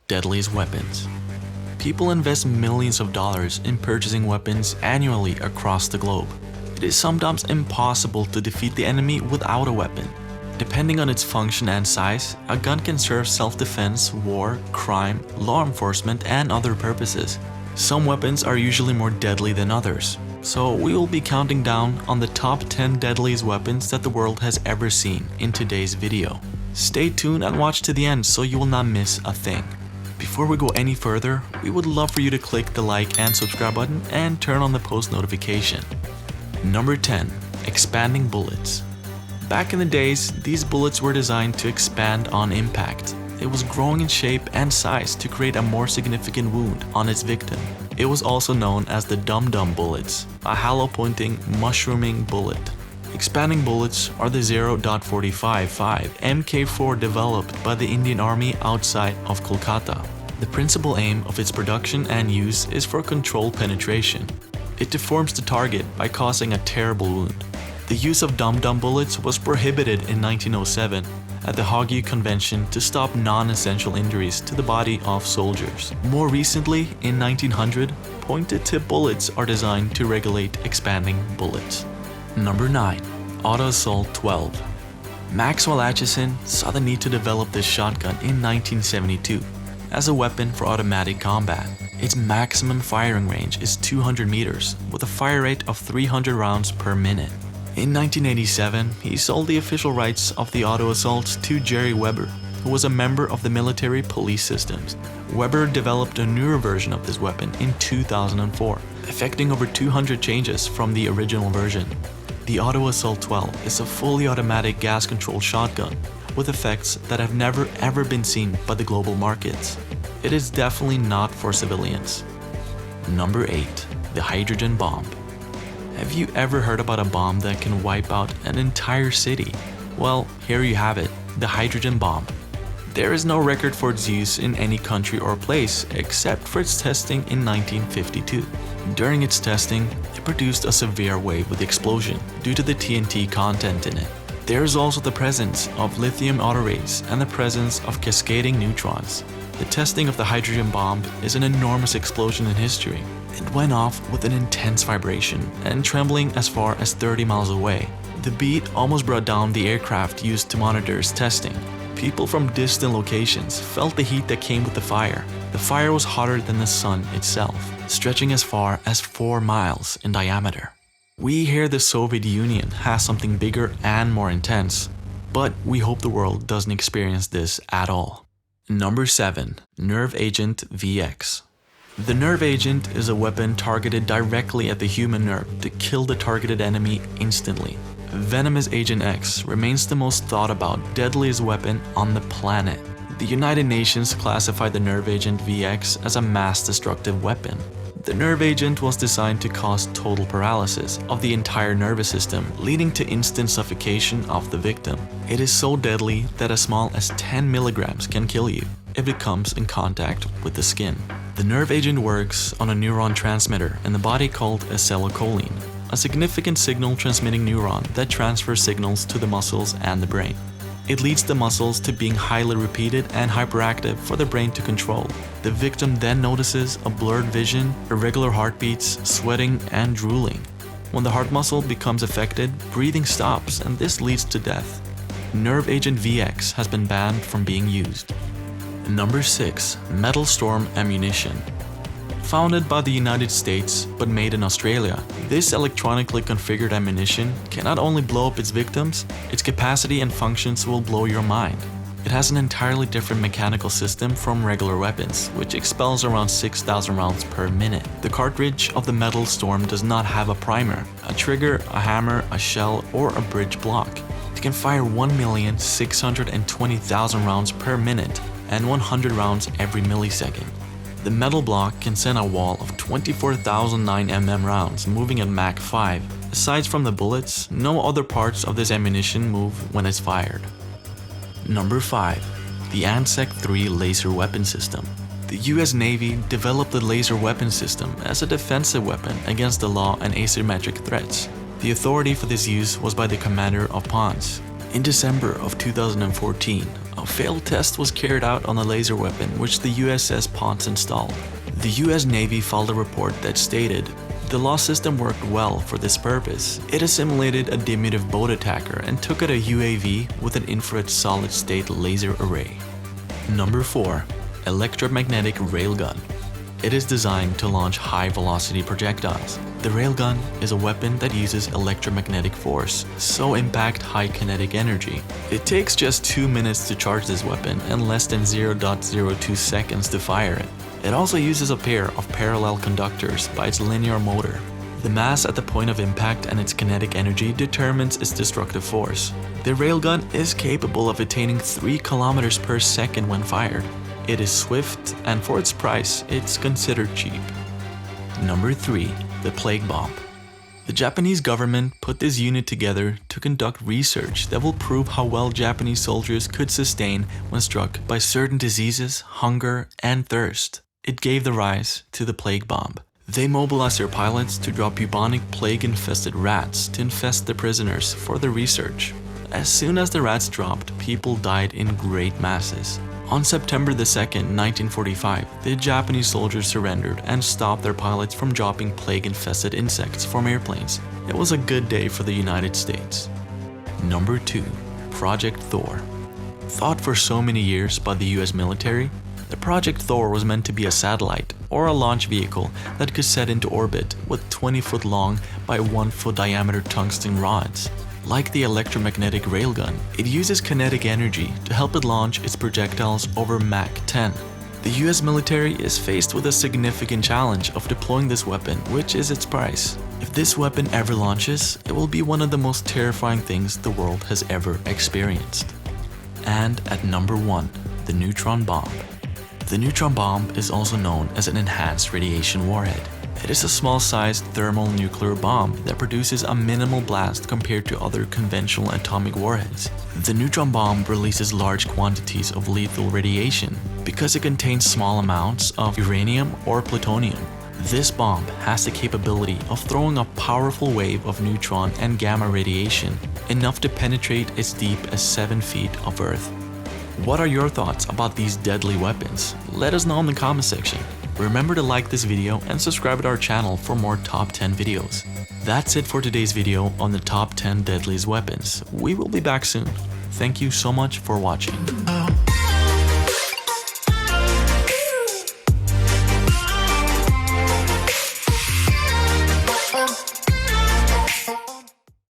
Deadliest weapons. People invest millions of dollars in purchasing weapons annually across the globe. It is sometimes impossible to defeat the enemy without a weapon. Depending on its function and size, a gun can serve self-defense, war, crime, law enforcement, and other purposes. Some weapons are usually more deadly than others, so we will be counting down on the top 10 deadliest weapons that the world has ever seen in today's video. Stay tuned and watch to the end so you will not miss a thing. Before we go any further, we would love for you to click the like and subscribe button and turn on the post notification. Number 10. Expanding bullets. Back in the days, these bullets were designed to expand on impact. It was growing in shape and size to create a more significant wound on its victim. It was also known as the dum-dum bullets, a hollow-pointing, mushrooming bullet. Expanding bullets are the 0.455 Mk4 developed by the Indian Army outside of Kolkata. The principal aim of its production and use is for controlled penetration. It deforms the target by causing a terrible wound. The use of dum-dum bullets was prohibited in 1907 at the Hague Convention to stop non-essential injuries to the body of soldiers. More recently, in 1900, pointed-tip bullets are designed to regulate expanding bullets. Number 9. Auto Assault 12. Maxwell Acheson saw the need to develop this shotgun in 1972 as a weapon for automatic combat. Its maximum firing range is 200 meters with a fire rate of 300 rounds per minute. In 1987, he sold the official rights of the Auto Assault to Jerry Weber, who was a member of the military police systems. Weber developed a newer version of this weapon in 2004, effecting over 200 changes from the original version. The Auto Assault 12 is a fully automatic gas-controlled shotgun with effects that have never ever been seen by the global markets. It is definitely not for civilians. Number 8. The hydrogen bomb. Have you ever heard about a bomb that can wipe out an entire city? Well, here you have it, the hydrogen bomb. There is no record for its use in any country or place except for its testing in 1952. During its testing, it produced a severe wave with explosion due to the TNT content in it. There is also the presence of lithium autorays and the presence of cascading neutrons. The testing of the hydrogen bomb is an enormous explosion in history. It went off with an intense vibration and trembling as far as 30 miles away. The beat almost brought down the aircraft used to monitor its testing. People from distant locations felt the heat that came with the fire. The fire was hotter than the sun itself, stretching as far as 4 miles in diameter. We hear the Soviet Union has something bigger and more intense, but we hope the world doesn't experience this at all. Number 7. Nerve Agent VX. The nerve agent is a weapon targeted directly at the human nerve to kill the targeted enemy instantly. Venomous Agent X remains the most thought about, deadliest weapon on the planet. The United Nations classified the nerve agent VX as a mass-destructive weapon. The nerve agent was designed to cause total paralysis of the entire nervous system, leading to instant suffocation of the victim. It is so deadly that as small as 10 milligrams can kill you if it comes in contact with the skin. The nerve agent works on a neuron transmitter in the body called acetylcholine, a significant signal-transmitting neuron that transfers signals to the muscles and the brain. It leads the muscles to being highly repeated and hyperactive for the brain to control. The victim then notices a blurred vision, irregular heartbeats, sweating, and drooling. When the heart muscle becomes affected, breathing stops and this leads to death. Nerve Agent VX has been banned from being used. Number 6. Metal Storm Ammunition. Founded by the United States but made in Australia, this electronically configured ammunition can not only blow up its victims, its capacity and functions will blow your mind. It has an entirely different mechanical system from regular weapons, which expels around 6,000 rounds per minute. The cartridge of the Metal Storm does not have a primer, a trigger, a hammer, a shell, or a bridge block. It can fire 1,620,000 rounds per minute and 100 rounds every millisecond. The metal block can send a wall of 24,009 mm rounds moving at Mach 5. Aside from the bullets, no other parts of this ammunition move when it's fired. Number 5. The ANZAC-3 Laser Weapon System. The US Navy developed the laser weapon system as a defensive weapon against the law and asymmetric threats. The authority for this use was by the commander of Ponce. In December of 2014, a failed test was carried out on a laser weapon which the USS Ponce installed. The US Navy filed a report that stated, "The lost system worked well for this purpose. It assimilated a diminutive boat attacker and took out a UAV with an infrared solid-state laser array." Number 4. Electromagnetic Railgun. It is designed to launch high-velocity projectiles. The railgun is a weapon that uses electromagnetic force, so impact high kinetic energy. It takes just 2 minutes to charge this weapon and less than 0.02 seconds to fire it. It also uses a pair of parallel conductors by its linear motor. The mass at the point of impact and its kinetic energy determines its destructive force. The railgun is capable of attaining 3 kilometers per second when fired. It is swift, and for its price, it's considered cheap. Number 3. The Plague Bomb. The Japanese government put this unit together to conduct research that will prove how well Japanese soldiers could sustain when struck by certain diseases, hunger, and thirst. It gave the rise to the Plague Bomb. They mobilized their pilots to drop bubonic plague-infested rats to infest the prisoners for the research. As soon as the rats dropped, people died in great masses. On September 2nd, 1945, the Japanese soldiers surrendered and stopped their pilots from dropping plague-infested insects from airplanes. It was a good day for the United States. Number 2. Project Thor. Thought for so many years by the US military, the Project Thor was meant to be a satellite or a launch vehicle that could set into orbit with 20-foot long by 1-foot diameter tungsten rods. Like the electromagnetic railgun, it uses kinetic energy to help it launch its projectiles over Mach 10. The US military is faced with a significant challenge of deploying this weapon, which is its price. If this weapon ever launches, it will be one of the most terrifying things the world has ever experienced. And at number 1, the neutron bomb. The neutron bomb is also known as an enhanced radiation warhead. It is a small-sized thermal nuclear bomb that produces a minimal blast compared to other conventional atomic warheads. The neutron bomb releases large quantities of lethal radiation because it contains small amounts of uranium or plutonium. This bomb has the capability of throwing a powerful wave of neutron and gamma radiation, enough to penetrate as deep as 7 feet of Earth. What are your thoughts about these deadly weapons? Let us know in the comment section. Remember to like this video and subscribe to our channel for more top 10 videos. That's it for today's video on the top 10 deadliest weapons. We will be back soon. Thank you so much for watching.